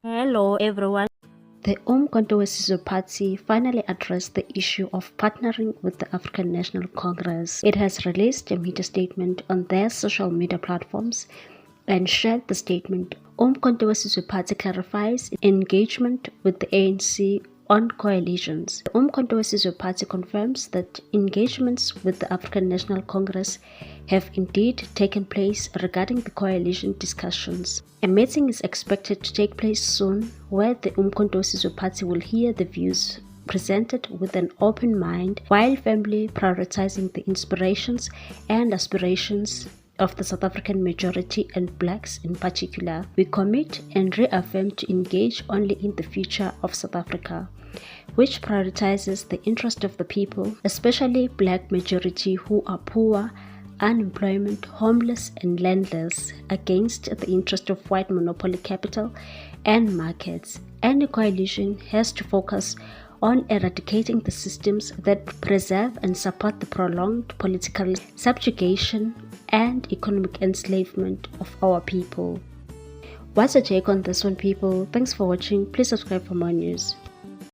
Hello everyone. The Umkhonto Party finally addressed the issue of partnering with the African National Congress. It has released a media statement on their social media platforms and shared the statement. Umkhonto Party clarifies engagement with the ANC on coalitions. The Umkhonto Party confirms that engagements with the African National Congress have indeed taken place regarding the coalition discussions. A meeting is expected to take place soon where the Umkhonto Party will hear the views presented with an open mind while firmly prioritizing the inspirations and aspirations of the South African majority and blacks in particular. We commit and reaffirm to engage only in the future of South Africa, which prioritizes the interest of the people, especially black majority who are poor, unemployment, homeless and landless, against the interest of white monopoly capital and markets. Any coalition has to focus on eradicating the systems that preserve and support the prolonged political subjugation and economic enslavement of our people. What's your take on this one, people? Thanks for watching. Please subscribe for more news.